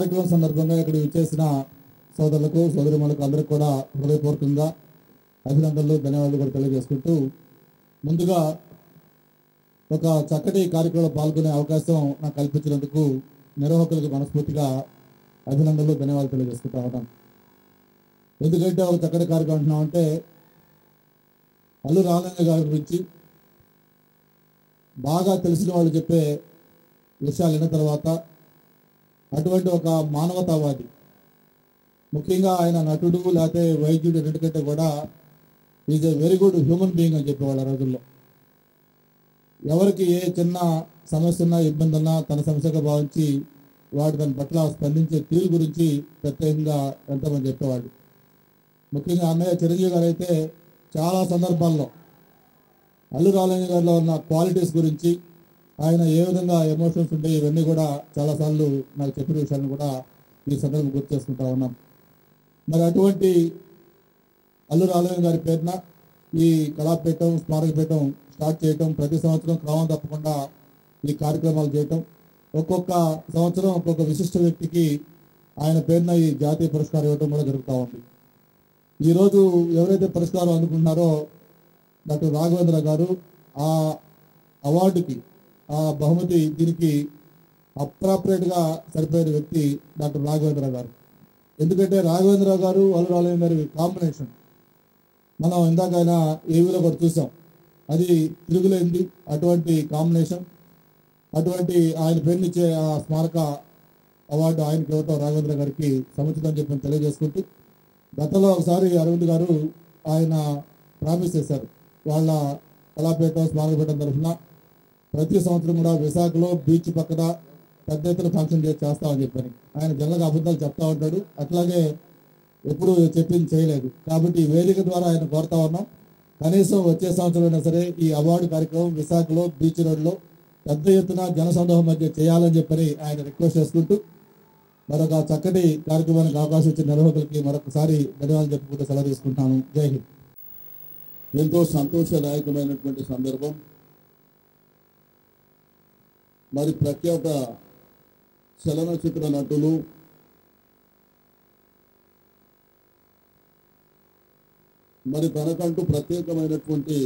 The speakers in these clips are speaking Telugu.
కార్యక్రమం సందర్భంగా ఇక్కడ విచ్చేసిన సోదరులకు సోదరిమణులకు అందరికీ కూడా హృదయపూర్వకంగా అభినందనలు ధన్యవాదాలు కూడా తెలియజేసుకుంటూ ముందుగా ఒక చక్కటి కార్యక్రమంలో పాల్గొనే అవకాశం నాకు కల్పించినందుకు నిర్వాహకులకు మనస్ఫూర్తిగా అభినందనలు ధన్యవాదాలు తెలియజేసుకుంటా ఉన్నాను. ఎందుకంటే ఒక చక్కటి కార్యక్రమం అంటున్నామంటే అల్లు రామలింగ గారి గురించి బాగా తెలిసిన వాళ్ళు చెప్పే విషయాలు విన్న తర్వాత అటువంటి ఒక మానవతావాది, ముఖ్యంగా ఆయన నటుడు లేకపోతే వైద్యుడు రెండుకంటే కూడా is a very good human being అని చెప్పేవాళ్ళు ఆ రోజుల్లో. ఎవరికి ఏ చిన్న సమస్య ఉన్నా ఇబ్బంది ఉన్నా తన సమస్యగా భావించి వాడు దాని పట్ల స్పందించే తీరు గురించి ప్రత్యేకంగా ఎంతోమంది చెప్పేవాడు. ముఖ్యంగా అన్నయ్య చిరంజీవి గారు అయితే చాలా సందర్భాల్లో అల్లు రామలింగ గారిలో ఉన్న క్వాలిటీస్ గురించి, ఆయన ఏ విధంగా ఎమోషన్స్ ఉంటాయి ఇవన్నీ కూడా చాలాసార్లు నాకు చెప్పిన విషయాలను కూడా ఈ సందర్భం గుర్తు చేసుకుంటా ఉన్నాం. మరి అటువంటి అల్లు రామలింగ గారి పేరున ఈ కళాపీఠం స్మారకపీఠం స్టార్ట్ చేయటం, ప్రతి సంవత్సరం క్రమం తప్పకుండా ఈ కార్యక్రమాలు చేయటం, ఒక్కొక్క సంవత్సరం ఒక్కొక్క విశిష్ట వ్యక్తికి ఆయన పేరున ఈ జాతీయ పురస్కారం ఇవ్వటం కూడా జరుగుతూ ఉంది. ఈరోజు ఎవరైతే పురస్కారం అందుకుంటున్నారో డాక్టర్ రాఘవేంద్ర గారు ఆ అవార్డుకి, ఆ బహుమతి దీనికి అప్రాపరేట్గా సరిపోయిన వ్యక్తి డాక్టర్ రాఘవేంద్ర గారు. ఎందుకంటే రాఘవేంద్ర గారు అల్లు రామలింగ గారి కాంబినేషన్ మనం ఇందాకైనా ఏవీలో కూడా చూసాం, అది తిరుగులేంది. అటువంటి కాంబినేషన్, అటువంటి ఆయన పేరునిచ్చే ఆ స్మారక అవార్డు ఆయనకి ఇవ్వటం రాఘవేంద్ర గారికి సముచితం అని చెప్పి తెలియజేసుకుంటూ, గతంలో ఒకసారి అరవింద్ గారు ఆయన ప్రామిస్ చేశారు వాళ్ళ కళాపీఠం స్మారకపీఠం తరఫున ప్రతి సంవత్సరం కూడా విశాఖలో బీచ్ పక్కన పెద్ద ఎత్తున ఫంక్షన్ చేస్తామని చెప్పని. ఆయన జనరల్గా అబద్ధాలు చెప్తా ఉంటాడు, అట్లాగే ఎప్పుడు చెప్పింది చేయలేదు. కాబట్టి ఈ వేదిక ద్వారా ఆయన కోరుతా ఉన్నాం, కనీసం వచ్చే సంవత్సరం అయినా సరే ఈ అవార్డు కార్యక్రమం విశాఖలో బీచ్ రోడ్లో పెద్ద ఎత్తున జనసందోహం మధ్య చేయాలని చెప్పని ఆయన రిక్వెస్ట్ చేసుకుంటూ, మరొక చక్కటి కార్యక్రమానికి అవకాశం ఇచ్చిన నిర్వాహకులకి మరొకసారి ధన్యవాదాలు చెప్పుకుంటూ సెలవు తీసుకుంటాను. జై హింద్. ఎంతో సంతోషదాయకమైనటువంటి సందర్భం. మరి ప్రఖ్యాత చలనచిత్ర నటులు, మరి తనకంటూ ప్రత్యేకమైనటువంటి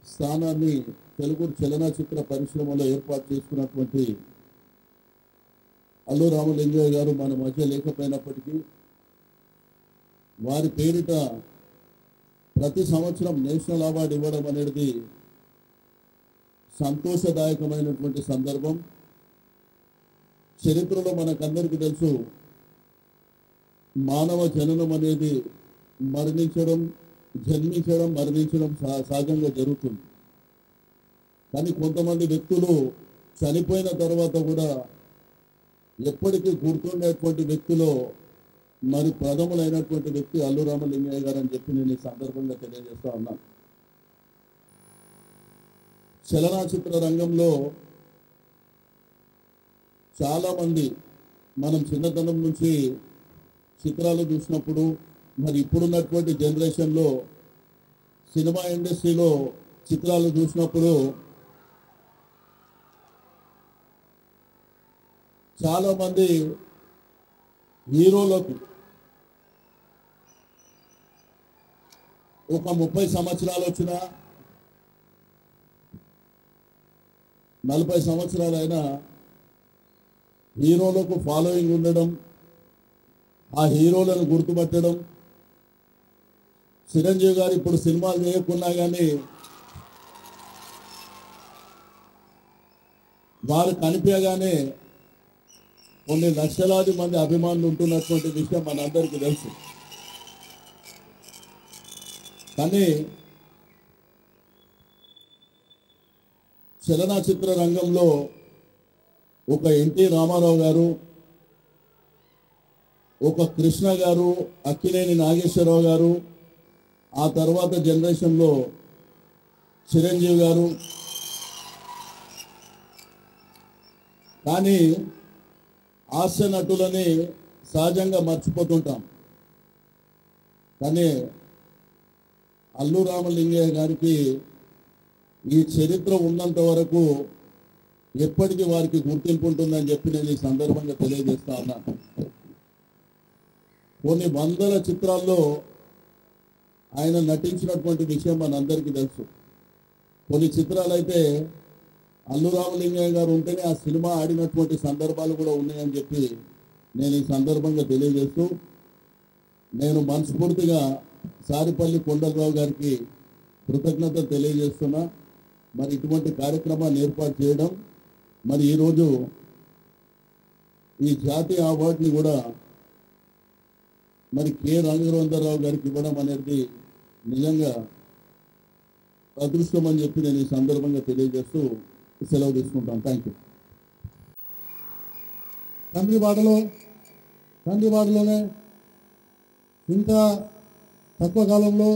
స్థానాన్ని తెలుగు చలనచిత్ర పరిశ్రమలో ఏర్పాటు చేసుకున్నటువంటి అల్లు రామలింగయ్య గారు మన మధ్య లేకపోయినప్పటికీ వారి పేరిట ప్రతి సంవత్సరం నేషనల్ అవార్డు ఇవ్వడం అనేది సంతోషదాయకమైనటువంటి సందర్భం. చరిత్రలో మనకందరికీ తెలుసు, మానవ జననం అనేది జన్మించడం మరణించడం సహజంగా జరుగుతుంది. కానీ కొంతమంది వ్యక్తులు చనిపోయిన తర్వాత కూడా ఎప్పటికీ గుర్తుండేటువంటి వ్యక్తిలో మరి ప్రథములైనటువంటి వ్యక్తి అల్లు రామలింగయ్య గారు అని చెప్పి నేను ఈ సందర్భంగా తెలియజేస్తా ఉన్నాను. చలనచిత్ర రంగంలో చాలామంది మనం చిన్నతనం నుంచి చిత్రాలు చూసినప్పుడు, మరి ఇప్పుడున్నటువంటి జనరేషన్లో సినిమా ఇండస్ట్రీలో చిత్రాలు చూసినప్పుడు చాలామంది హీరోలకు ఒక 30 సంవత్సరాలు వచ్చినా 40 సంవత్సరాలైనా హీరోలకు ఫాలోయింగ్ ఉండడం, ఆ హీరోలను గుర్తుపట్టడం. చిరంజీవి గారు ఇప్పుడు సినిమాలు చేయకున్నా కానీ వారు కనిపించగానే కొన్ని లక్షలాది మంది అభిమానులు ఉంటున్నటువంటి విషయం మనందరికీ తెలుసు. కానీ చలనచిత్ర రంగంలో ఒక ఎన్టీ రామారావు గారు, ఒక కృష్ణ గారు, అక్కినేని నాగేశ్వరరావు గారు, ఆ తర్వాత జనరేషన్లో చిరంజీవి గారు. కానీ హాస్య నటులని సహజంగా మర్చిపోతుంటాం. కానీ అల్లు రామలింగయ్య గారికి ఈ చరిత్ర ఉన్నంత వరకు ఎప్పటికీ వారికి గుర్తింపు ఉంటుందని చెప్పి నేను ఈ సందర్భంగా తెలియజేస్తా ఉన్నాను. కొన్ని వందల చిత్రాల్లో ఆయన నటించినటువంటి విషయం మనందరికీ తెలుసు. కొన్ని చిత్రాలు అయితే అల్లు రామలింగయ్య గారు ఉంటేనే ఆ సినిమా ఆడినటువంటి సందర్భాలు కూడా ఉన్నాయని చెప్పి నేను ఈ సందర్భంగా తెలియజేస్తూ, నేను మనస్ఫూర్తిగా సారిపల్లి కొండలరావు గారికి కృతజ్ఞత తెలియజేస్తున్నా. మరి ఇటువంటి కార్యక్రమాన్ని ఏర్పాటు చేయడం, మరి ఈరోజు ఈ జాతీయ అవార్డుని కూడా మరి కె రంగరావు గారికి ఇవ్వడం అనేది నిజంగా అదృష్టం అని చెప్పి నేను ఈ సందర్భంగా తెలియజేస్తూ సెలవు తీసుకుంటాను. Thank you. తండ్రి బాటలోనే ఇంత తక్కువ కాలంలో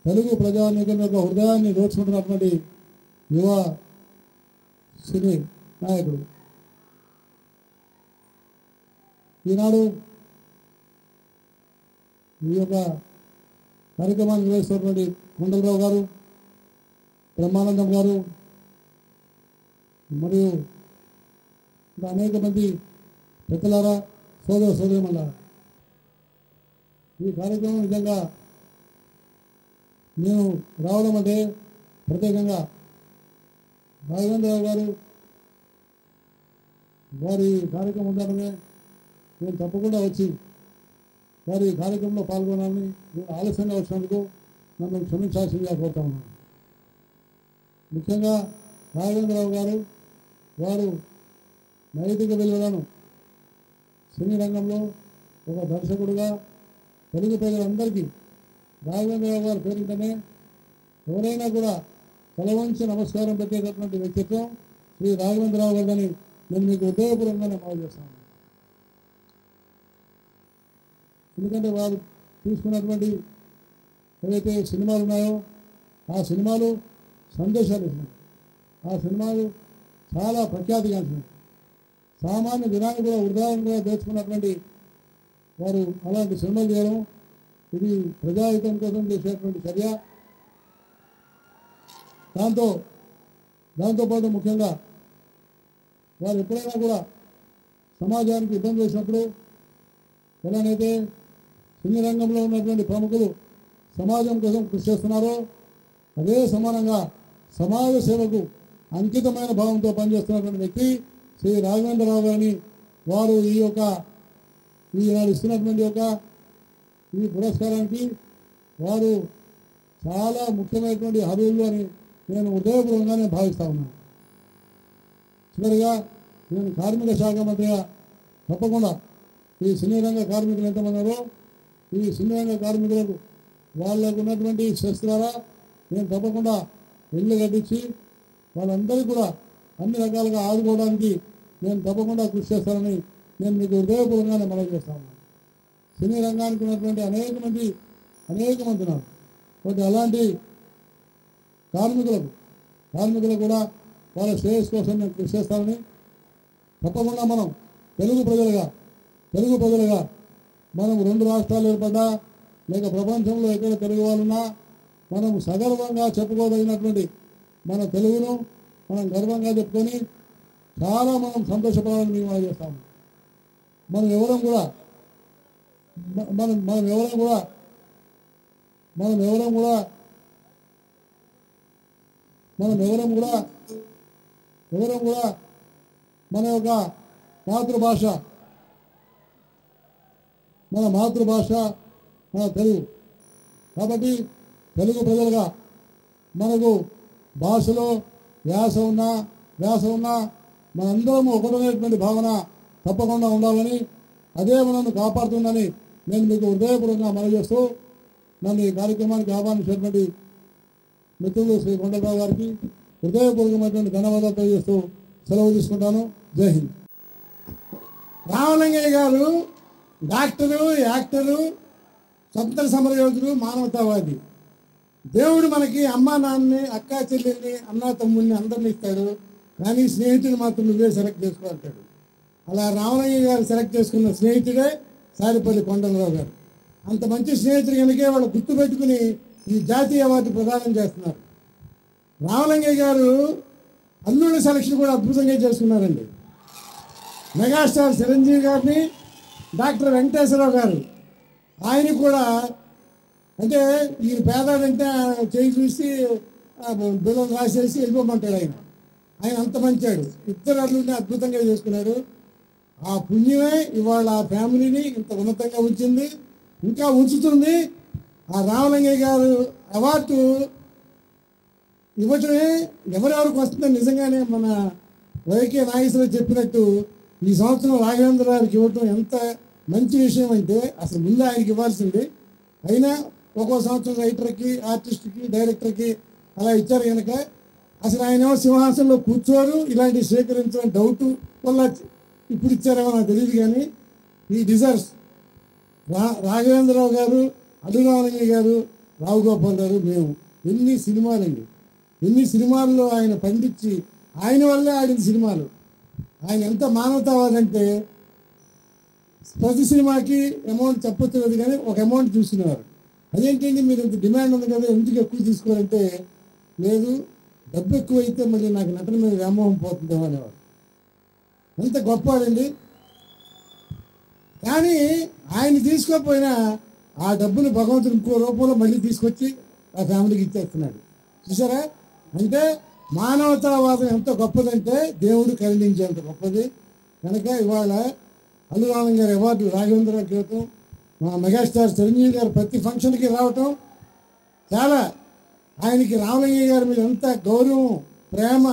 తెలుగు ప్రజానీకం యొక్క హృదయాన్ని దోచుకుంటున్నటువంటి యువ సినీ నాయకుడు. ఈనాడు ఈ యొక్క కార్యక్రమాన్ని నిర్వహిస్తున్నటువంటి కొండలరావు గారు, బ్రహ్మానందం గారు మరియు ఇంకా అనేక మంది పెద్దలారా, సోదరుమల్లారా, ఈ కార్యక్రమం నిజంగా నేను రావడం అంటే ప్రత్యేకంగా రాఘవేంద్రరావు గారు వారి కార్యక్రమం ఉండడమే నేను తప్పకుండా వచ్చి వారి కార్యక్రమంలో పాల్గొనాలని నేను ఆలస్యంగా వచ్చినందుకు నన్ను క్షమించాల్సిందిగా కోరుతా ఉన్నాను. ముఖ్యంగా రాఘవేంద్రరావు గారు వారు నైతిక విలువలను సినీ రంగంలో ఒక దర్శకుడుగా తెలుగు ప్రజలందరికీ రాఘవేంద్రరావు గారు పేరింటనే ఎవరైనా కూడా తలవంచి నమస్కారం పెట్టేటటువంటి వ్యక్తిత్వం శ్రీ రాఘవేంద్రరావు గారిని నేను మీకు హృదయపూర్వకంగా మనవి చేస్తాను. ఎందుకంటే వారు తీసుకున్నటువంటి ఏవైతే సినిమాలు ఉన్నాయో ఆ సినిమాలు సందేశాలు ఇచ్చినాయి. ఆ సినిమాలు చాలా ప్రఖ్యాతిగాంచినాయి. సామాన్య జనాన్ని కూడా ఉదాహరణగా దోచుకున్నటువంటి వారు అలాంటి సినిమాలు చేయడం ఇది ప్రజాహితం కోసం చేసేటువంటి చర్య. దాంతోపాటు ముఖ్యంగా వారు ఎప్పుడైనా కూడా సమాజానికి ఇబ్బంది చేసినప్పుడు ఎలానైతే సినీ రంగంలో ఉన్నటువంటి ప్రముఖులు సమాజం కోసం కృషి చేస్తున్నారో అదే సమానంగా సమాజ సేవకు అంకితమైన భావంతో పనిచేస్తున్నటువంటి వ్యక్తి శ్రీ రాఘవేంద్రరావు గారిని వారు ఈనాడు ఇస్తున్నటువంటి ఈ పురస్కారానికి వారు చాలా ముఖ్యమైనటువంటి అర్హులు అని నేను హృదయపూర్వకంగా భావిస్తా ఉన్నాను. చివరిగా నేను కార్మిక శాఖ మంత్రిగా తప్పకుండా ఈ సినీ రంగ కార్మికులు ఎంతమంది ఉన్నారో ఈ సినీ రంగ కార్మికులకు వాళ్ళకు ఉన్నటువంటి సెస్ ద్వారా నేను తప్పకుండా ఇళ్ళు కట్టించి వాళ్ళందరికీ కూడా అన్ని రకాలుగా ఆదుకోవడానికి నేను తప్పకుండా కృషి చేస్తానని నేను మీకు హృదయపూర్వకంగానే మనవి చేస్తాను. సినీ రంగానికి ఉన్నటువంటి అనేక మంది ఉన్నారు. కాబట్టి అలాంటి కార్మికులకు కూడా వాళ్ళ శ్రేయస్ కోసం నేను కృషి చేస్తానని తప్పకుండా మనం తెలుగు ప్రజలుగా మనం 2 రాష్ట్రాలు ఏర్పడ్డా లేక ప్రపంచంలో ఎక్కడ తెలుగు వాళ్ళున్నా మనం సగర్వంగా చెప్పుకోదగినటువంటి మన తెలుగును మనం గర్వంగా చెప్పుకొని చాలా మనం సంతోషపడాలని మేము చేస్తాము. మనం ఎవరం కూడా మన యొక్క మాతృభాష మన తెలుగు. కాబట్టి తెలుగు ప్రజలుగా మనకు భాషలో వ్యాస ఉన్నా మనందరం ఒకటనేటువంటి భావన తప్పకుండా ఉండాలని అదే మనల్ని కాపాడుతుందని నేను మీకు హృదయపూర్వకంగా మనవి చేస్తూ నన్ను ఈ కార్యక్రమానికి ఆహ్వానించినటువంటి మిత్రులు శ్రీ కొండలరావు గారికి హృదయపూర్వకమైనటువంటి ధన్యవాదాలు తెలియజేస్తూ సెలవు తీసుకుంటాను. జై హింద్. రామలింగయ్య గారు డాక్టరు, యాక్టరు, స్వతంత్ర సమరయోధుడు, మానవతావాది. దేవుడు మనకి అమ్మా నాన్నని, అక్కా చెల్లెల్ని, అన్నా తమ్ముడిని అందరిని ఇస్తాడు. కానీ స్నేహితుడు మాత్రం నువ్వే సెలెక్ట్ చేసుకో అంటాడు. అలా రామలింగయ్య గారు సెలెక్ట్ చేసుకున్న స్నేహితుడే సారిపల్లి కొండలరావు గారు. అంత మంచి స్నేహితుడు కనుకే వాళ్ళు గుర్తుపెట్టుకుని ఈ జాతీయ అవార్డు ప్రదానం చేస్తున్నారు. రామలింగయ్య గారు అల్లుళ్ళ సెలక్షన్ కూడా అద్భుతంగా చేసుకున్నారండి. మెగాస్టార్ చిరంజీవి గారిని, డాక్టర్ వెంకటేశ్వరరావు గారు ఆయన కూడా అంటే ఈయన పేదాడంటే చేయి చూసి బిల్లం రాసేసి వెళ్ళిపోమంటాడు ఆయన. ఆయన అంత మంచాడు. ఇద్దరు అల్లుడిని అద్భుతంగా చేసుకున్నాడు. ఆ పుణ్యమే ఇవాళ ఆ ఫ్యామిలీని ఇంత ఉన్నతంగా ఉంచింది, ఇంకా ఉంచుతుంది. ఆ రామలింగయ్య గారు అవార్డు ఇవ్వటమే ఎవరెవరికి వస్తుందని నిజంగానే మన వైకే నాగేశ్వరరావు చెప్పినట్టు ఈ సంవత్సరం రాఘవేంద్ర గారికి ఇవ్వటం ఎంత మంచి విషయం అంటే అసలు ముందు ఆయనకి ఇవ్వాల్సింది. అయినా ఒక్కో సంవత్సరం రైటర్కి, ఆర్టిస్ట్కి, డైరెక్టర్కి అలా ఇచ్చారు కనుక అసలు ఆయన సింహాసనంలో కూర్చోరు. ఇలాంటి స్వీకరించడం డౌట్ వల్ల ఇప్పుడు ఇచ్చారేమో నాకు తెలియదు, కానీ ఈ డిజర్వ్స్ రాఘవేంద్రరావు గారు, అల్లు రామలింగయ్య గారు, రావు గోపాల్ గారు, మేము ఎన్ని సినిమాలండి, ఎన్ని సినిమాల్లో ఆయన పండించి ఆయన వల్లే ఆడిన సినిమాలు. ఆయన ఎంత మానవతావాదంటే ప్రతి సినిమాకి అమౌంట్ చెప్పొచ్చు లేదు, కానీ ఒక అమౌంట్ చూస్తున్నారు. అదేంటండి మీరు ఇంత డిమాండ్ ఉంది కదా ఎందుకు ఎక్కువ తీసుకోవాలంటే, లేదు డబ్బు ఎక్కువ అయితే మళ్ళీ నాకు నటన మీద వ్యామోహం పోతుందేమో అనేవాడు. ఎంత గొప్పవాడండి. కానీ ఆయన తీసుకోకపోయినా ఆ డబ్బులు భగవంతుడు ఇంకో రూపంలో మళ్ళీ తీసుకొచ్చి ఆ ఫ్యామిలీకి ఇచ్చేస్తున్నాడు. చూసారా? అంటే మానవతావాదం ఎంత గొప్పదంటే దేవుడు కరుణించేంత గొప్పది. కనుక ఇవాళ అల్లు రామలింగ గారి అవార్డు రాఘవేంద్రరావుకి ఇవ్వటం, మా మెగాస్టార్ చిరంజీవి గారు ప్రతి ఫంక్షన్కి రావటం, చాలా ఆయనకి రామలింగయ్య గారి మీద ఎంత గౌరవం, ప్రేమ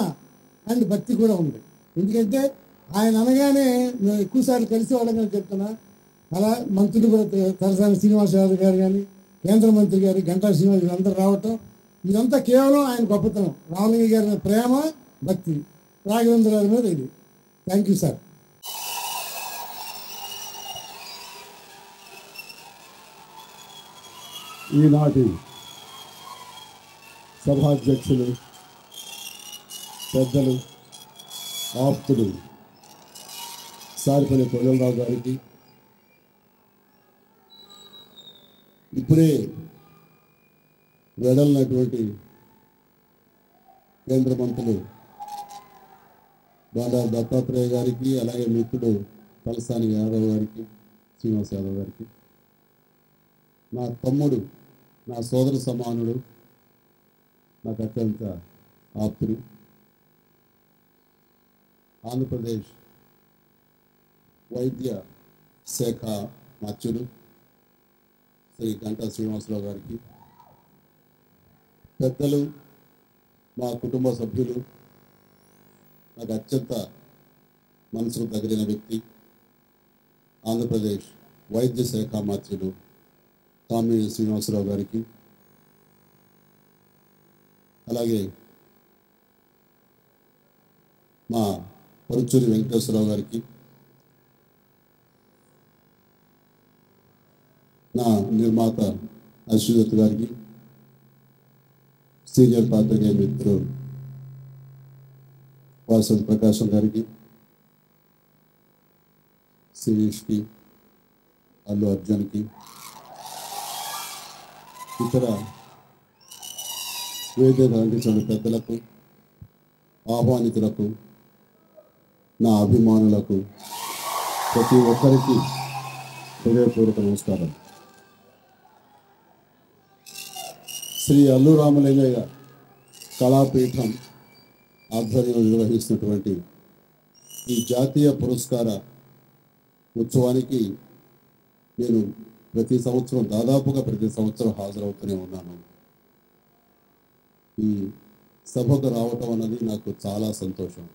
అండ్ భక్తి కూడా ఉంది. ఎందుకంటే ఆయన అనగానే మేము ఎక్కువసార్లు కలిసి వాళ్ళని చెప్తున్నా. అలా మంత్రులు కూడా తలసాని శ్రీనివాస్ యాదవ్ గారు కానీ, కేంద్ర మంత్రి గారు గంటా శ్రీనివాస్ వీళ్ళందరూ రావటం, ఇదంతా కేవలం ఆయన గొప్పతనం. రామలింగయ్య గారి మీద ప్రేమ, భక్తి, రాఘవేంద్ర గారి మీద ఇది. Thank you sir. ఈనాటి సభాధ్యక్షులు, పెద్దలు, ఆప్తులు సారిపల్లి కొల్లరావు గారికి, ఇప్పుడే వెడలినటువంటి కేంద్ర మంత్రులు బండారు దత్తాత్రేయ గారికి, అలాగే మిత్రుడు తలసాని యాదవ్ గారికి, శ్రీనివాస్ యాదవ్ గారికి, నా తమ్ముడు, నా సోదర సమానుడు, నాకు అత్యంత ఆప్తుడు, ఆంధ్రప్రదేశ్ వైద్య శాఖ మార్చుడు శ్రీ గంటా శ్రీనివాసరావు గారికి, పెద్దలు, మా కుటుంబ సభ్యులు, నాకు అత్యంత మనసుకు తగిలిన వ్యక్తి ఆంధ్రప్రదేశ్ వైద్య శాఖ మార్చుడు కామినేని శ్రీనివాసరావు గారికి, అలాగే మా పరుచూరి వెంకటేశ్వరరావు గారికి, నా నిర్మాత అశ్వదత్ గారికి, సీనియర్ పాత్రికేయ మిత్రుడు వాసంత్ ప్రకాశం గారికి, శిరీష్కి, అల్లు అర్జున్కి, ఇతర వేదిక అందించిన పెద్దలకు, ఆహ్వానితులకు, నా అభిమానులకు, ప్రతి ఒక్కరికి హృదయపూర్వక నమస్కారం. శ్రీ అల్లు రామలింగయ్య కళాపీఠం ఆధ్వర్యంలో నిర్వహిస్తున్నటువంటి ఈ జాతీయ పురస్కార ఉత్సవానికి నేను దాదాపుగా ప్రతి సంవత్సరం హాజరవుతూనే ఉన్నాను. ఈ సభకు రావటం అన్నది నాకు చాలా సంతోషం.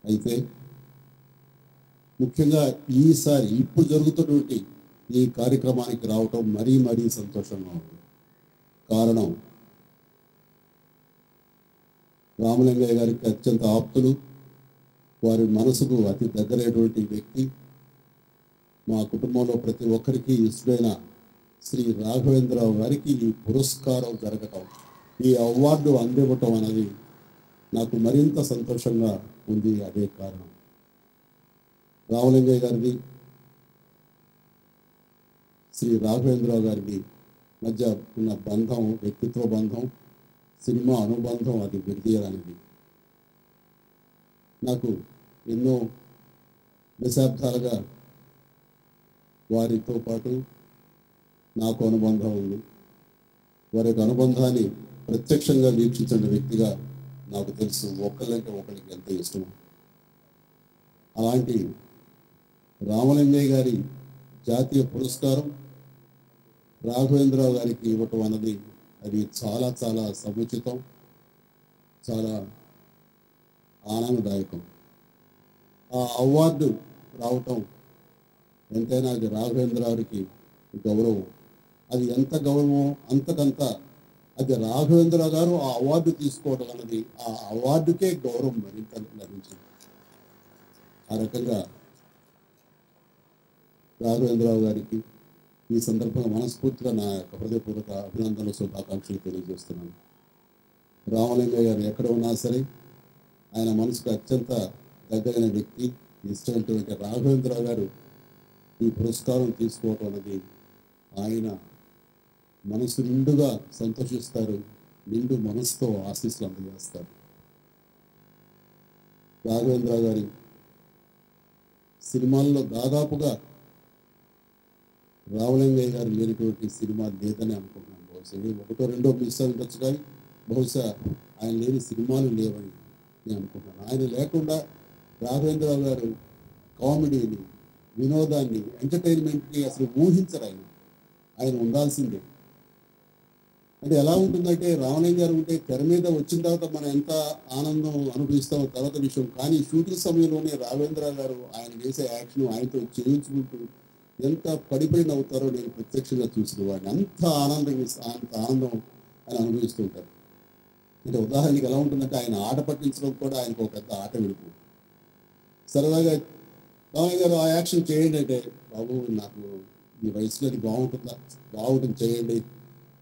అయితే ముఖ్యంగా ఈసారి ఇప్పుడు జరుగుతున్నటువంటి ఈ కార్యక్రమానికి రావటం మరీ మరీ సంతోషంగా ఉంది. కారణం, రామలింగయ్య గారికి అత్యంత ఆప్తులు, వారి మనసుకు అతి దగ్గరైనటువంటి వ్యక్తి, మా కుటుంబంలో ప్రతి ఒక్కరికి ఇష్టమైన శ్రీ రాఘవేంద్రరావు గారికి ఈ పురస్కారం జరగటం, ఈ అవార్డు అందివ్వటం అనేది నాకు మరింత సంతోషంగా ఉంది. అదే కారణం, రామలింగయ్య గారిది, శ్రీ రాఘవేంద్రరావు గారిది మధ్య ఉన్న బంధం, వ్యక్తిత్వ బంధం, సినిమా అనుబంధం అది విడదీయడానికి. నాకు ఎన్నో దశాబ్దాలుగా వారితో పాటు నాకు అనుబంధం ఉంది. వారి యొక్క అనుబంధాన్ని ప్రత్యక్షంగా వీక్షించిన వ్యక్తిగా నాకు తెలుసు ఒకళ్ళంటే ఒకరికి ఎంత ఇష్టమో. అలాంటి రామలింగయ్య గారి జాతీయ పురస్కారం రాఘవేంద్రరావు గారికి ఇవ్వటం అన్నది అది చాలా చాలా సముచితం, చాలా ఆనందదాయకం. ఆ అవార్డు రావటం ఎంతైనా అది రాఘవేంద్రరావుకి గౌరవం. అది ఎంత గౌరవం అంతకంత అది రాఘవేంద్రరావు గారు ఆ అవార్డు తీసుకోవడం అన్నది ఆ అవార్డుకే గౌరవం మరింత లభించింది. ఆ రకంగా రాఘవేంద్రరావు గారికి ఈ సందర్భంగా మనస్ఫూర్తిగా నా యొక్క హృదయపూర్వక అభినందనలు, శుభాకాంక్షలు తెలియజేస్తున్నాను. రామలింగయ్య గారు ఎక్కడ ఉన్నా సరే ఆయన మనసుకు అత్యంత దగ్గరైన వ్యక్తి, ఇష్టమైనటువంటి రాఘవేంద్రరావు గారు ఈ పురస్కారం తీసుకోవటం అనేది ఆయన మనసు నిండుగా సంతోషిస్తారు, నిండు మనసుతో ఆశీస్సులు అందజేస్తారు. రాఘవేంద్రరావు గారి సినిమాల్లో దాదాపుగా రామలింగయ్య గారు లేనటువంటి సినిమా లేదని అనుకుంటున్నాను. బహుశా ఒకటో రెండో మిస్ అయి ఉండొచ్చు, కానీ బహుశా ఆయన లేని సినిమాలు లేవని నేను అనుకుంటున్నాను. ఆయన లేకుండా రాఘవేంద్రరావు గారు కామెడీని, వినోదాన్ని, ఎంటర్టైన్మెంట్ని అసలు ఊహించరు. ఆయన ఉండాల్సిందే. అంటే ఎలా ఉంటుందంటే రామలింగ గారు ఉంటే తెర మీద వచ్చిన తర్వాత మనం ఎంత ఆనందం అనుభవిస్తామో తర్వాత విషయం, కానీ షూటింగ్ సమయంలోనే రాఘవేంద్రరావు గారు ఆయన చేసే యాక్షన్ ఆయనతో చేయించుకుంటూ ఎంత పడిపడి నవ్వుతారో నేను ప్రత్యక్షంగా చూసిన వాడిని. అంత ఆనందం ఆయన అనుభవిస్తుంటారు. అంటే ఉదాహరణకి ఎలా ఉంటుందంటే ఆయన ఆట పట్టించడం కూడా ఆయనకు ఒక పెద్ద ఆట విడుపు. సరదాగా రామలింగ గారు ఆ యాక్షన్ చేయండి అంటే, బాబు నాకు ఈ వయసులో అది బాగుంటుంది చేయండి,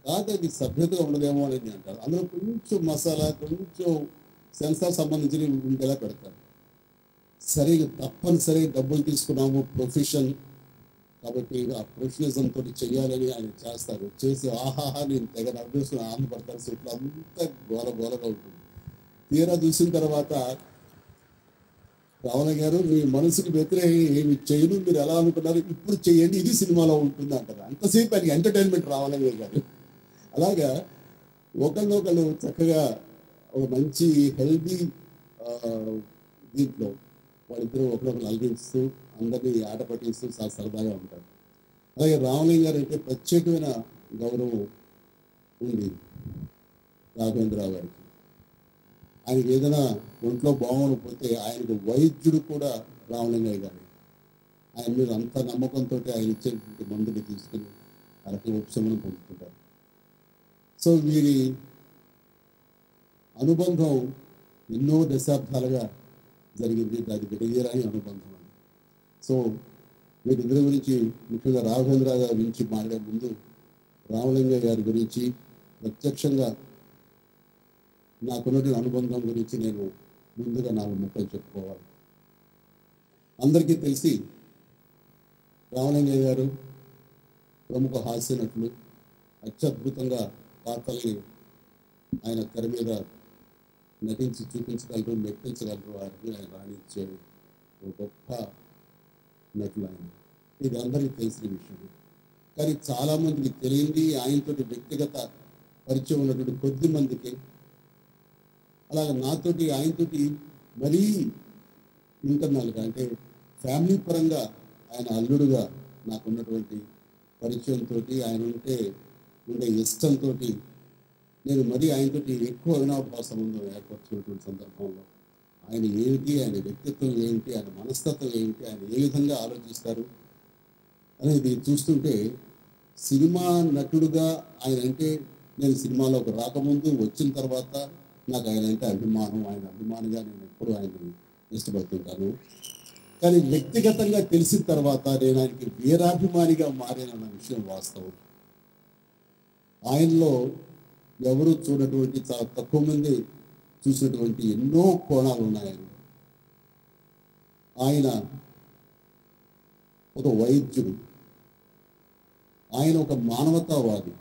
కాదు అది సభ్యతగా ఉండదేమో అని అంటారు. అందులో కొంచెం మసాలా, కొంచెం సెన్సార్ సంబంధించి ఉండేలా పెడతారు. సరే తప్పనిసరి డబ్బులు తీసుకున్నాము, ప్రొఫెషన్ కాబట్టి ఆ ప్రొఫెషనలిజం తోటి చెయ్యాలని ఆయన చేస్తారు. చేసి ఆహాహా నేను తెగ నవ్వేసుకుని ఆనందపడతారు. సో ఇట్లా అంతా గోలగా ఉంటుంది. తీరా చూసిన తర్వాత రామలింగ గారు మీ మనసుకి వ్యతిరేకంగా ఏమి చేయను, మీరు ఎలా అనుకున్నారు ఇప్పుడు చేయండి, ఇది సినిమాలో ఉంటుంది అంటారు. అంతసేపు ఆయనకి ఎంటర్టైన్మెంట్ రామలింగ గారు. అలాగా ఒకళ్ళొకళ్ళు చక్కగా ఒక మంచి హెల్దీ దీంట్లో వాళ్ళిద్దరూ ఒకరొకరు అలగిస్తూ అందరినీ ఆట పట్టిస్తూ చాలా సరదాగా ఉంటారు. అలాగే రామలింగ గారు అంటే ప్రత్యేకమైన గౌరవం ఉంది రాఘవేంద్రరావు గారికి. ఆయనకి ఏదైనా ఒంట్లో బాగోకపోతే ఆయనకు వైద్యుడు కూడా రామలింగయ్య గారు. ఆయన మీద అంత నమ్మకంతో ఆయన ఇచ్చేటువంటి మందుని తీసుకుని ఆ రకంగా ఉపశమనం పొందుతుంటారు. సో వీరి అనుబంధం ఎన్నో దశాబ్దాలుగా జరిగింది. అది విడదీయరాని అనుబంధం అని. సో వీరిద్దరి గురించి ముఖ్యంగా రాఘవేంద్రరావు గారి గురించి మాట్లాడే ముందు రామలింగయ్య గారి గురించి ప్రత్యక్షంగా నాకున్నటువంటి అనుబంధం గురించి నేను ముందుగా 4 ముక్కలు చెప్పుకోవాలి. అందరికీ తెలిసి రామలింగయ్య గారు ప్రముఖ హాస్య నటులు. అత్యద్భుతంగా పాత్రల్ని ఆయన తెర మీద నటించి చూపించగలరు, మెప్పించగలరు. ఆయన రాణించే ఒక గొప్ప నటులు ఆయన. ఇది అందరికీ తెలిసిన విషయం. కానీ చాలామందికి తెలియంది ఆయనతో వ్యక్తిగత పరిచయం ఉన్నటువంటి కొద్ది మందికి. అలాగే నాతోటి ఆయనతోటి మరీ ఇంటర్నల్గా అంటే ఫ్యామిలీ పరంగా ఆయన అల్లుడుగా నాకున్నటువంటి పరిచయంతో, ఆయన ఉండే ఇష్టంతో నేను మరీ ఆయనతో ఎక్కువ అవినాభావ సంబంధం ఏర్పరచుకున్నటువంటి సందర్భంలో ఆయన ఏమిటి, ఆయన వ్యక్తిత్వం ఏమిటి, ఆయన మనస్తత్వం ఏమిటి, ఆయన ఏ విధంగా ఆలోచిస్తారు అనేది చూస్తుంటే సినిమా నటుడుగా ఆయన అంటే నేను సినిమాలోకి రాకముందు వచ్చిన తర్వాత నాకు ఆయన అంటే అభిమానం. ఆయన అభిమానిగా నేను ఎప్పుడు ఆయన్ని ఇష్టపడుతుంటాను. కానీ వ్యక్తిగతంగా తెలిసిన తర్వాత నేను ఆయనకి వీరాభిమానిగా మారానన్న విషయం వాస్తవం. ఆయనలో ఎవరు చూడటువంటి, చాలా తక్కువ మంది చూసినటువంటి ఎన్నో కోణాలు ఉన్నాయి. ఆయన ఒక వైద్యుడు, ఆయన ఒక మానవతావాది,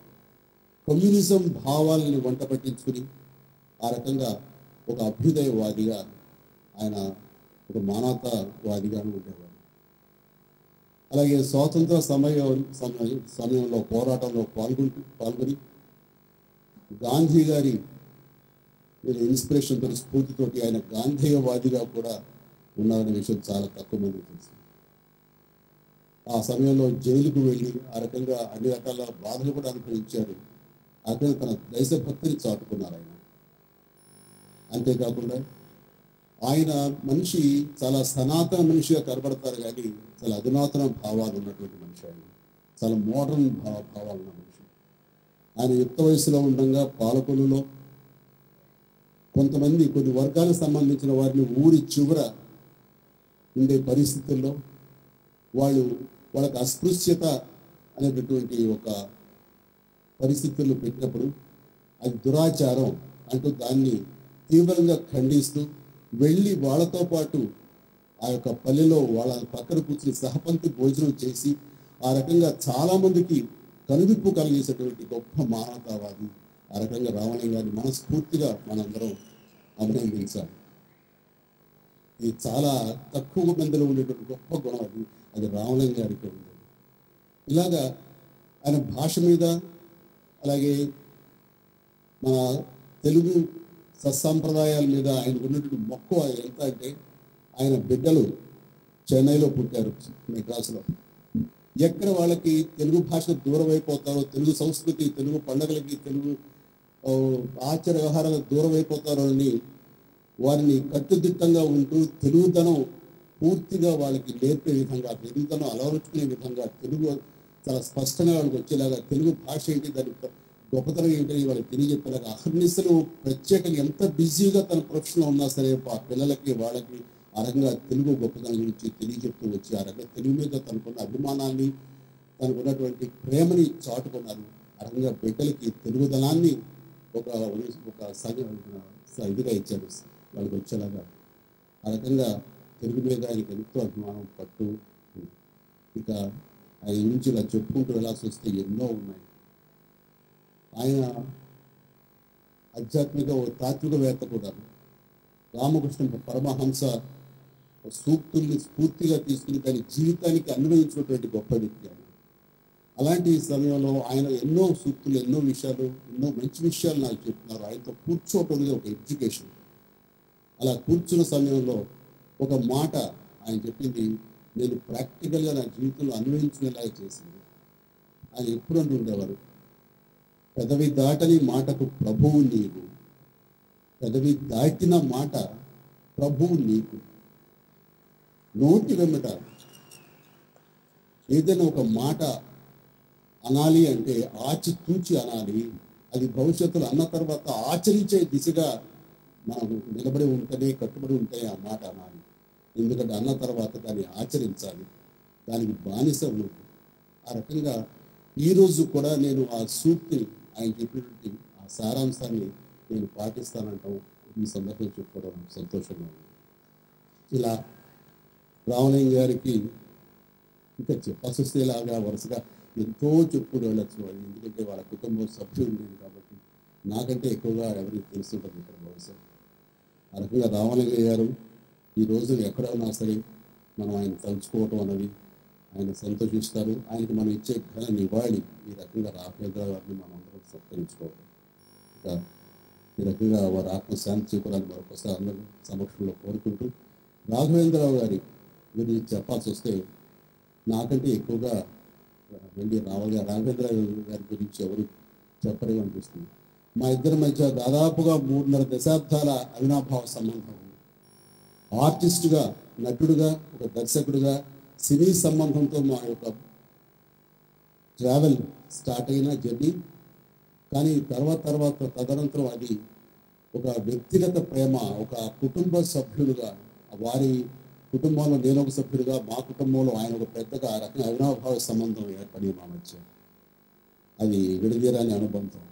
కమ్యూనిజం భావాలని వంట పట్టించుకుని ఆ రకంగా ఒక అభ్యుదయవాదిగా ఆయన ఒక మానవతావాదిగాను ఉండేవారు. అలాగే స్వాతంత్ర సమయంలో పోరాటంలో పాల్గొని గాంధీ గారి ఇన్స్పిరేషన్తో స్ఫూర్తితోటి ఆయన గాంధేయవాదిగా కూడా ఉన్నారనే విషయం చాలా తక్కువ మంది తెలుసు. ఆ సమయంలో జైలుకు వెళ్ళి ఆ రకంగా అన్ని రకాల బాధలు కూడా అనుభవించారు. అక్కడ తన దేశభక్తిని చాటుకున్నారు ఆయన. అంతేకాకుండా ఆయన మనిషి చాలా సనాతన మనిషిగా కనబడతారు, కానీ చాలా అధునాతన భావాలు ఉన్నటువంటి మనిషి. ఆయన చాలా మోడర్న్ భావాలు ఉన్న మనిషి. ఆయన యుక్త వయసులో ఉండగా పాలకొల్లులో కొన్ని వర్గాలకు సంబంధించిన వారిని ఊరి చివర ఉండే పరిస్థితుల్లో వాళ్ళకి అస్పృశ్యత అనేటటువంటి ఒక పరిస్థితుల్లో పెట్టినప్పుడు అది దురాచారం అంటూ దాన్ని తీవ్రంగా ఖండిస్తూ వెళ్ళి వాళ్ళతో పాటు ఆ యొక్క పల్లెలో వాళ్ళ పక్కన కూర్చుని సహపంక్తి భోజనం చేసి ఆ రకంగా చాలామందికి కనువిప్పు కలిగేసేటువంటి గొప్ప మానవతావాది. ఆ రకంగా రామలింగ గారిని మనస్ఫూర్తిగా మనందరం అభినందించాలి. ఇది చాలా తక్కువ మందిలో ఉండేటువంటి గొప్ప గుణం అది రామలింగ గారికి ఉంది. ఇలాగా ఆయన భాష మీద, అలాగే మన తెలుగు సత్సాంప్రదాయాల మీద ఆయనకు ఉన్నటువంటి మక్కువ ఎంత అంటే, ఆయన బిడ్డలు చెన్నైలో పుట్టారు, మెడ్రాసులో. ఎక్కడ వాళ్ళకి తెలుగు భాష దూరం అయిపోతారో, తెలుగు సంస్కృతి, తెలుగు పండుగలకి, తెలుగు ఆచార వ్యవహారాలకు దూరం అయిపోతారో అని వారిని కట్టుదిట్టంగా ఉంటూ తెలుగుదనం పూర్తిగా వాళ్ళకి నేర్పే విధంగా, తెలుగుదనం అలవరుచుకునే విధంగా, తెలుగు చాలా స్పష్టంగా వాళ్ళకి వచ్చేలాగా, తెలుగు భాష ఏంటి, దాని గొప్పతనం ఏంటని వాళ్ళకి తెలియజెప్పేలాగా అహర్నిశలు ప్రత్యేకంగా ఎంత బిజీగా తన ప్రొఫెషన్లో ఉన్నా సరే ఆ పిల్లలకి వాళ్ళకి ఆ రకంగా తెలుగు గొప్పతనం గురించి తెలియజెప్తూ వచ్చి ఆ రకంగా తెలుగు మీద తనకున్న అభిమానాన్ని, తనకున్నటువంటి ప్రేమని చాటుకున్నారు. ఆ రకంగా బిడ్డలకి తెలుగుదనాన్ని ఒక ఇదిగా ఇచ్చారు వాళ్ళకి వచ్చేలాగా. ఆ రకంగా తెలుగు మీద ఆయనకి ఎంతో అభిమానం, పట్టు. ఇక ఆయన గురించి ఇలా చెప్పుకుంటూ వెళ్ళాల్సి వస్తే ఎన్నో ఉన్నాయి. ఆయన ఆధ్యాత్మిక తాత్వికవేత్త కూడా. రామకృష్ణ పరమహంస సూక్తుల్ని స్ఫూర్తిగా తీసుకుని దాని జీవితానికి అన్వయించినటువంటి గొప్ప వ్యక్తి ఆయన. అలాంటి సమయంలో ఆయన ఎన్నో సూక్తులు, ఎన్నో విషయాలు, ఎన్నో మంచి విషయాలు నాకు చెప్తున్నారు. ఆయనతో కూర్చోవటం ఒక ఎడ్యుకేషన్. అలా కూర్చున్న సమయంలో ఒక మాట ఆయన చెప్పింది నేను ప్రాక్టికల్గా నా జీవితంలో అన్వయించుకునేలాగా చేసింది. ఆయన ఎప్పుడు అంటుండేవారు, పెదవి దాటని మాటకు ప్రభువు నీవు, పెదవి దాటిన మాట ప్రభువు నీకు. నోటి వెంబట ఏదైనా ఒక మాట అనాలి అంటే ఆచితూచి అనాలి. అది భవిష్యత్తులో అన్న తర్వాత ఆచరించే దిశగా మనం నిలబడి ఉంటేనే, కట్టుబడి ఉంటే ఆ మాట అనాలి. ఎందుకంటే అన్న తర్వాత దాన్ని ఆచరించాలి, దానికి బానిస ఉండదు. ఆ రకంగా ఈరోజు కూడా నేను ఆ సూక్తిని, ఆయన చెప్పినటువంటి ఆ సారాంశాన్ని నేను పాటిస్తానంటాం ఈ సందర్భంగా చెప్పుకోవడం సంతోషంగా ఉంది. ఇలా రామలింగ గారికి ఇంకా చెప్పాల్సి వస్తే ఇలాగా వరుసగా ఎంతో చెప్పుకుని వెళ్ళచ్చు. ఎందుకంటే వాళ్ళ కుటుంబం సభ్యులు ఉండేది కాబట్టి నాకంటే ఎక్కువగా ఎవరికి తెలుస్తుంటుంది ఇక్కడ బహుశా. ఆ రకంగా రామలింగ గారు ఈ రోజు ఎక్కడ ఉన్నా సరే మనం ఆయన తలుచుకోవటం అన్నది ఆయన సంతోషిస్తారు. ఆయనకి మనం ఇచ్చే ఘన నివాళి ఈ రకంగా రాఘవేంద్ర గారిని మనం అందరం సత్కరించుకోవటం. ఇంకా ఈ రకంగా వారి ఆత్మశాంతి చేకూరాలని మరొకసారి అందరూ సమక్షంలో కోరుకుంటూ, రాఘవేంద్రరావు గారి గురించి చెప్పాల్సి వస్తే నాకంటే ఎక్కువగా వెళ్ళి రాఘవేంద్ర గారి గురించి ఎవరు చెప్పరేమో అనిపిస్తుంది. మా ఇద్దరి మధ్య దాదాపుగా 3.5 దశాబ్దాల అవినాభావ సంబంధం ఉంది. ఆర్టిస్టుగా, నటుడుగా, ఒక దర్శకుడుగా సినీ సంబంధంతో మా యొక్క ట్రావెల్ స్టార్ట్ అయిన జర్నీ. కానీ తదనంతరం అది ఒక వ్యక్తిగత ప్రేమ, ఒక కుటుంబ సభ్యులుగా, వారి కుటుంబంలో నేను ఒక సభ్యుడిగా, మా కుటుంబంలో ఆయన ఒక పెద్దగా ఆ రకంగా అవినాభావ సంబంధం ఏర్పడి మా మధ్య. అది విడదీరాని అనుబంధం.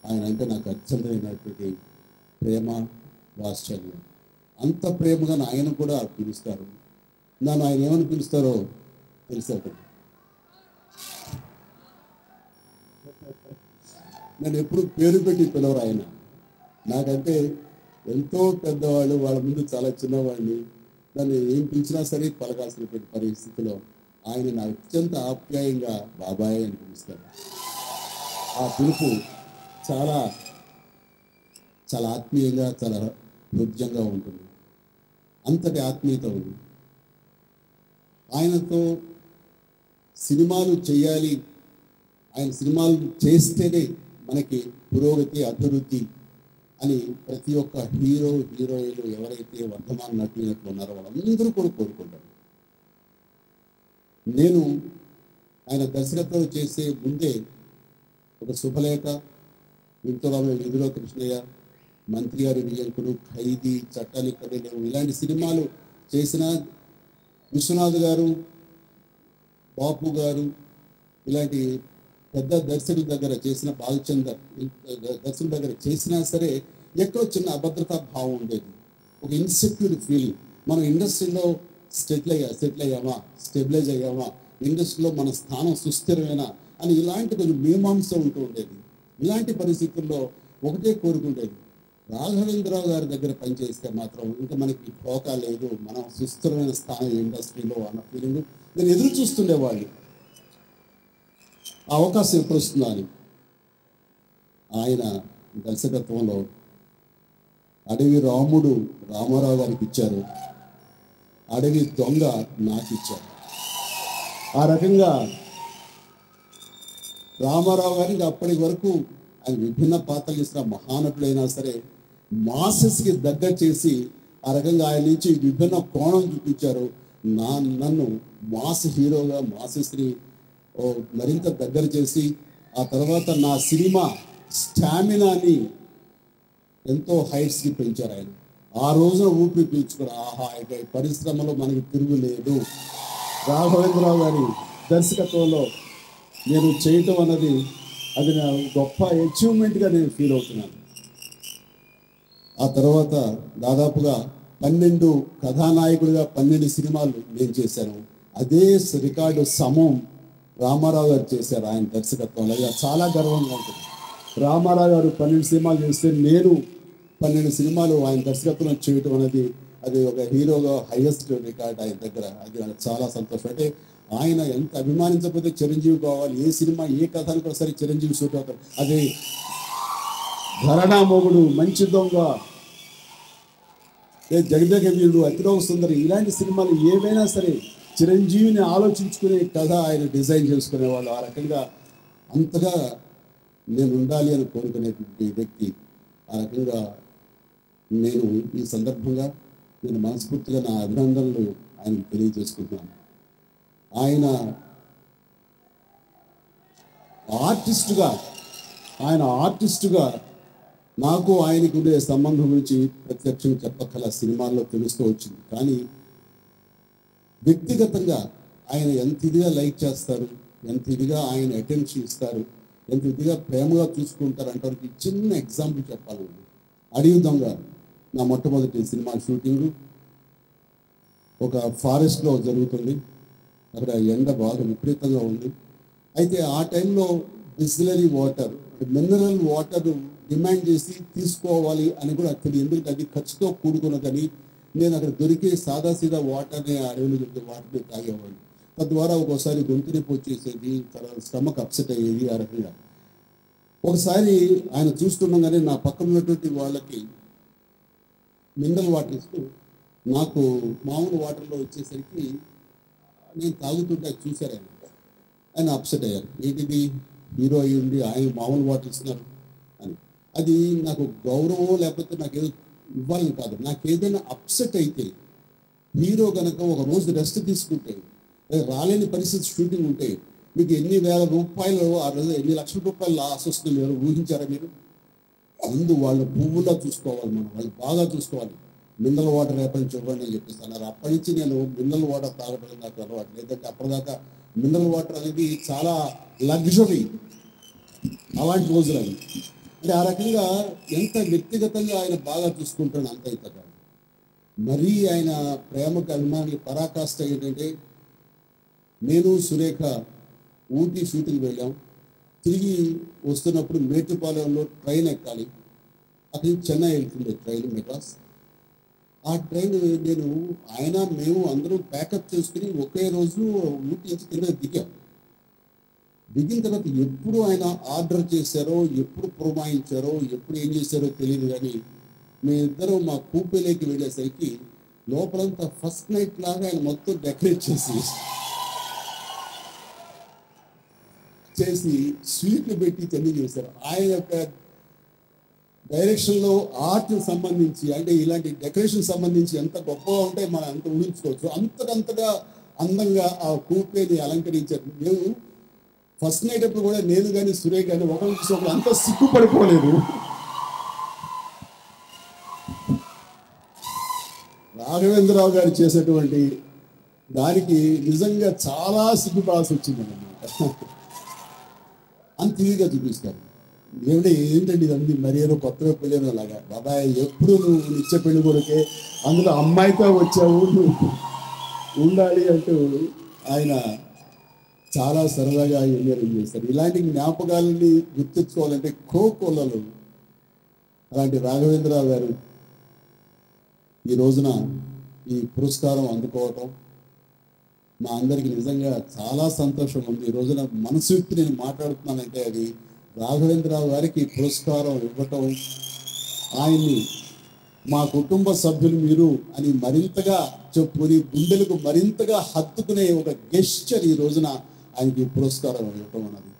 ఆయన అంటే నాకు అత్యంతమైనటువంటి ప్రేమ, వాత్సల్యం. అంత ప్రేమగా ఆయన కూడా పిలుస్తారు. నన్ను ఆయన ఏమని పిలుస్తారో తెలిసాక నేను ఎప్పుడు పేరు పెట్టి పిలవరు ఆయన. నాకంటే ఎంతో పెద్దవాళ్ళు, వాళ్ళ ముందు చాలా చిన్నవాడిని. దాన్ని ఏం పిలిచినా సరే పలకాల్సినటువంటి పరిస్థితిలో ఆయన నా అత్యంత ఆప్యాయంగా బాబాయ్ అని పిలుస్తారు. ఆ పిలుపు చాలా చాలా ఆత్మీయంగా, చాలా హృద్యంగా ఉంటుంది. అంతటి ఆత్మీయత ఉంది. ఆయనతో సినిమాలు చేయాలి, ఆయన సినిమాలు చేస్తేనే మనకి పురోగతి, అభివృద్ధి అని ప్రతి ఒక్క హీరో, హీరోయిన్లు ఎవరైతే వర్ధమాన నటులు ఉన్నారో వాళ్ళందరూ కూడా కోరుకుంటారు. నేను ఆయన దర్శకత్వం చేసే ముందే ఒక శుభలేఖ, వింటురామ విధిలో కృష్ణయ్య, మంత్రి గారి విజయంకుడు, ఖైదీ, చట్టాలు ఇక్కడే లేవు, ఇలాంటి సినిమాలు చేసిన విశ్వనాథ్ గారు, బాపు గారు, ఇలాంటి పెద్ద దర్శకుల దగ్గర చేసిన, బాలచందర్ దర్శకుల దగ్గర చేసినా సరే ఎక్కడో చిన్న అభద్రతా భావం ఉండేది, ఒక ఇన్సెక్యూర్ ఫీలింగ్. మనం ఇండస్ట్రీలో సెటిల్ అయ్యామా, స్టెబిలైజ్ అయ్యామా, ఇండస్ట్రీలో మన స్థానం సుస్థిరమేనా అని ఇలాంటి కొంచెం మీమాంస ఉంటూ ఉండేది. ఇలాంటి పరిస్థితుల్లో ఒకటే కోరుకుండేది, రాఘవేంద్రరావు గారి దగ్గర పనిచేస్తే మాత్రం ఇంకా మనకి ఢోకా లేదు, మనం సుస్థిరమైన స్థానం ఇండస్ట్రీలో అన్న ఫీలింగ్ నేను ఎదురు చూస్తుండేవాళ్ళు. ఆ అవకాశం ఎప్పుడు వస్తుందా అని. ఆయన దర్శకత్వంలో అడవి రాముడు రామారావు గారికి ఇచ్చారు, అడవి దొంగ నాకు ఇచ్చారు. ఆ రకంగా రామారావు గారికి అప్పటి వరకు ఆయన విభిన్న పాత్రలు ఇస్తున్న మహానటులైనా సరే మాసెస్కి దగ్గర చేసి ఆ రకంగా ఆయన నుంచి విభిన్న కోణం చూపించారు. నన్ను మాస్ హీరోగా, మాసెస్ని మరింత దగ్గర చేసి ఆ తర్వాత నా సినిమా స్టామినాని ఎంతో హైట్స్కి పెంచారు ఆయన. ఆ రోజున ఊపిరి పీల్చుకుని ఆహా ఇక పరిశ్రమలో మనకి తిరుగులేదు, రాఘవేంద్రరావు గారి దర్శకత్వంలో నేను చేయటం అన్నది అది నా గొప్ప అచీవ్మెంట్గా నేను ఫీల్ అవుతున్నాను. ఆ తర్వాత దాదాపుగా 12 కథానాయకుడిగా 12 సినిమాలు నేను చేశాను. అదే రికార్డు సమం రామారావు గారు చేశారు ఆయన దర్శకత్వంలో. అది చాలా గర్వంగా ఉంటుంది. రామారావు గారు 12 సినిమాలు చేస్తే నేను 12 సినిమాలు ఆయన దర్శకత్వంలో చేయటం అనేది అది ఒక హీరోగా హైయెస్ట్ రికార్డ్ ఆయన దగ్గర. అది నాకు చాలా సంతోషం. అంటే ఆయన ఎంత అభిమానించకపోతే చిరంజీవి కావాలి, ఏ సినిమా ఏ కథానికి ఒకసారి చిరంజీవి షూట్ అవుతారు. అది ఘరానా మొగుడు, మంచి దొంగ, జగదేక వీరుడు, అతిలోక సుందరి, ఇలాంటి సినిమాలు ఏవైనా సరే చిరంజీవిని ఆలోచించుకునే కథ ఆయన డిజైన్ చేసుకునేవాళ్ళు. ఆ రకంగా అంతగా నేను ఉండాలి అని కోరుకునేటువంటి వ్యక్తి. ఆ రకంగా నేను ఈ సందర్భంగా నేను మనస్ఫూర్తిగా నా అభినందనలు ఆయనకు తెలియజేసుకుంటున్నాను. ఆయన ఆర్టిస్టుగా నాకు ఆయనకు ఉండే సంబంధం గురించి ప్రత్యక్షంగా చెప్పకల సినిమాల్లో తెలుస్తూ వచ్చింది. కానీ వ్యక్తిగతంగా ఆయన ఎంత ఇదిగా లైక్ చేస్తారు, ఎంత ఇదిగా ఆయన అటెన్షన్ ఇస్తారు, ఎంత ఇదిగా ప్రేమగా చూసుకుంటారు అంటానికి చిన్న ఎగ్జాంపుల్ చెప్పాలండి. అడవి దొంగ నా మొట్టమొదటి సినిమా షూటింగ్ ఒక ఫారెస్ట్లో జరుగుతుంది. అక్కడ ఎండ బాగా విపరీతంగా ఉంది. అయితే ఆ టైంలో Bisleri water, mineral water demand చేసి తీసుకోవాలి అని కూడా తెలియదు. ఎందుకంటే అది ఖర్చుతో కూడుకున్నదని నేను అక్కడ దొరికే సాదాసీదా వాటర్ని, అడవిలో దొరికే వాటర్ని తాగేవాడిని. తద్వారా ఒక్కోసారి గొంతు నొప్పి వచ్చేసేది, తర్వాత స్టమక్ అప్సెట్ అయ్యేది. ఆ రకంగా ఒకసారి ఆయన చూస్తుండగానే నా పక్కన ఉన్నటువంటి వాళ్ళకి మినరల్ వాటర్ ఇస్తూ నాకు మామూలు వాటర్లో వచ్చేసరికి నేను తాగుతుంటే అది చూశారు ఆయన అప్సెట్ అయ్యారు. ఏంటిది హీరో అయ్యి ఉండి ఆయన మామూలు వాటర్ ఇస్తున్నారు అని. అది నాకు గౌరవం లేకపోతే నాకు ఏదో ఇవ్వాలని కాదు, నాకు ఏదైనా అప్సెట్ అయితే హీరో కనుక ఒక రోజు రెస్ట్ తీసుకుంటే, రాలేని పరిస్థితి షూటింగ్ ఉంటే మీకు ఎన్ని వేల రూపాయలు, ఆ రోజు ఎన్ని లక్షల రూపాయలు లాస్ వస్తుంది ఊహించారా మీరు? ముందు వాళ్ళు పువ్వులా చూసుకోవాలి, మనం వాళ్ళు బాగా చూసుకోవాలి. మినరల్ వాటర్ రేపటి నుంచి ఇవ్వండి అని చెప్పేసి అన్నారు. అప్పటి నుంచి నేను మినరల్ వాటర్ తాగడం నాకు అలవాటు. లేదంటే అప్పటిదాకా మినరల్ వాటర్ అనేది చాలా లగ్జరీ, అలాంటి రోజులు అవి. అంటే ఆ రకంగా ఎంత వ్యక్తిగతంగా ఆయన బాగా చూసుకుంటాడు అంత ఇంతగా. మరీ ఆయన ప్రేమకు అభిమానికి పరాకాష్ట ఏంటంటే, నేను సురేఖ ఊటీ షూటింగ్ వెళ్ళాం. తిరిగి వస్తున్నప్పుడు మేటుపాలెంలో ట్రైన్ ఎక్కాలి. అక్కడి నుంచి చెన్నై వెళ్తుంది ట్రైన్, మెడ్రాస్. ఆ ట్రైన్ నేను మేము అందరూ ప్యాకప్ చేసుకుని ఒకే రోజు ఊటీ నుంచి కింద దిగిన తర్వాత ఎప్పుడు ఆయన ఆర్డర్ చేశారో, ఎప్పుడు పురమాయించారో, ఎప్పుడు ఏం చేశారో తెలియదు. కానీ మేమిద్దరం మా కూపేలోకి వెళ్ళేసరికి లోపలంతా ఫస్ట్ నైట్ లాగా ఆయన మొత్తం డెకరేట్ చేసి స్వీట్లు పెట్టి చెల్లి చేశారు. ఆయన యొక్క డైరెక్షన్లో ఆర్ట్ సంబంధించి, అంటే ఇలాంటి డెకరేషన్ సంబంధించి ఎంత గొప్పగా ఉంటాయి మనం అంత ఊహించుకోవచ్చు. అంతకంతగా అందంగా ఆ కూపేని అలంకరించారు. మేము ఫస్ట్ నైట్ అప్పుడు కూడా నేను కానీ సురేష్ కానీ ఒకరికి అంత సిగ్గుపడిపోలేదు. రాఘవేంద్రరావు గారు చేసేటువంటి దానికి నిజంగా చాలా సిగ్గుపడాల్సి వచ్చింది అన్నమాట. అంత ఈజీగా చూపిస్తారు. ఏంటండి ఇదండి మరి ఏదో కొత్తగా పెళ్ళిన అలాగా. బాబాయ్ ఎప్పుడు నువ్వు నిత్య పెళ్లి కొడుకే, అందులో అమ్మాయితో వచ్చావు, నువ్వు ఉండాలి అంటూ ఆయన చాలా సరదాగా ఎంజాయ్ చేస్తారు. ఇలాంటి జ్ఞాపకాలని గుర్తించుకోవాలంటే కోకొల్లలు అలాంటి రాఘవేంద్రరావు గారు ఈ రోజున ఈ పురస్కారం అందుకోవటం మా అందరికీ నిజంగా చాలా సంతోషం ఉంది. ఈ రోజున మనసు విప్పి నేను మాట్లాడుతున్నానంటే అది రాఘవేంద్రరావు గారికి పురస్కారం ఇవ్వటం, ఆయన్ని మా కుటుంబ సభ్యులు మీరు అని మరింతగా చెప్పుకొని గుండెలకు మరింతగా హత్తుకునే ఒక గెస్చర్ ఈ రోజున ఆయనకి పురస్కారం ఇవ్వటం అన్నది.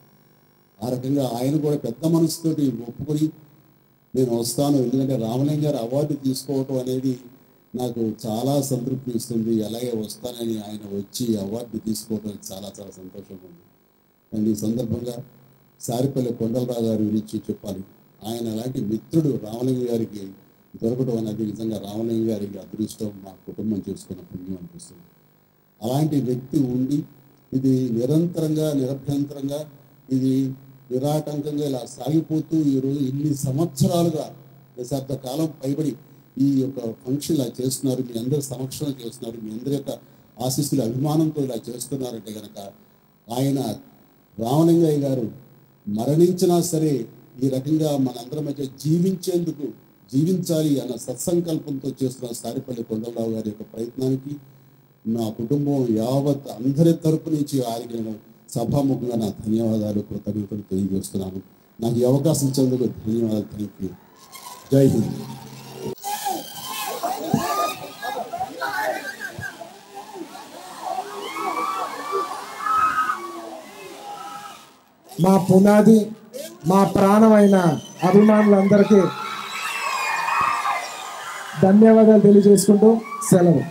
ఆ రకంగా ఆయన కూడా పెద్ద మనసుతోటి ఒప్పుకొని నేను వస్తాను, ఎందుకంటే రామలింగ గారు అవార్డు తీసుకోవటం అనేది నాకు చాలా సంతృప్తి ఇస్తుంది. అలాగే వస్తానని ఆయన వచ్చి అవార్డు తీసుకోవటం చాలా చాలా సంతోషంగా ఉంది. అండ్ ఈ సందర్భంగా సారిపల్లి కొండలరావు గారి గురించి చెప్పాలి. ఆయన అలాంటి మిత్రుడు రామలింగ గారికి దొరకడం అనేది నిజంగా రామలింగ గారికి అదృష్టం, మా కుటుంబం చేసుకున్న పుణ్యం అనిపిస్తుంది. అలాంటి వ్యక్తి ఉండి ఇది నిరంతరంగా నిరభ్యంతరంగా ఇది నిరాటంకంగా ఇలా సాగిపోతూ ఈరోజు ఇన్ని సంవత్సరాలుగా దశాబ్ద కాలం పైబడి ఈ యొక్క ఫంక్షన్ ఇలా చేస్తున్నారు, మీ అందరి సమక్షంలో చేస్తున్నారు, మీ అందరి యొక్క ఆశీస్సుల అభిమానంతో ఇలా చేస్తున్నారంటే కనుక ఆయన రామలింగయ్య గారు మరణించినా సరే ఈ రకంగా మనందరి మధ్య జీవించాలి అన్న సత్సంకల్పంతో చేస్తున్న సారిపల్లి కొండలరావు గారి యొక్క ప్రయత్నానికి నా కుటుంబం యావత్ అందరి తరపు నుంచి ఆయనకి సభాముఖంగా నా ధన్యవాదాలు, కృతజ్ఞతలు తెలియజేస్తున్నాను. నాకు ఈ అవకాశం ఇచ్చేందుకు ధన్యవాదాలు. Thank you. జై హింద్. మా పునాది, మా ప్రాణమైన అభిమానులందరికీ ధన్యవాదాలు తెలియజేసుకుంటూ సెలవు.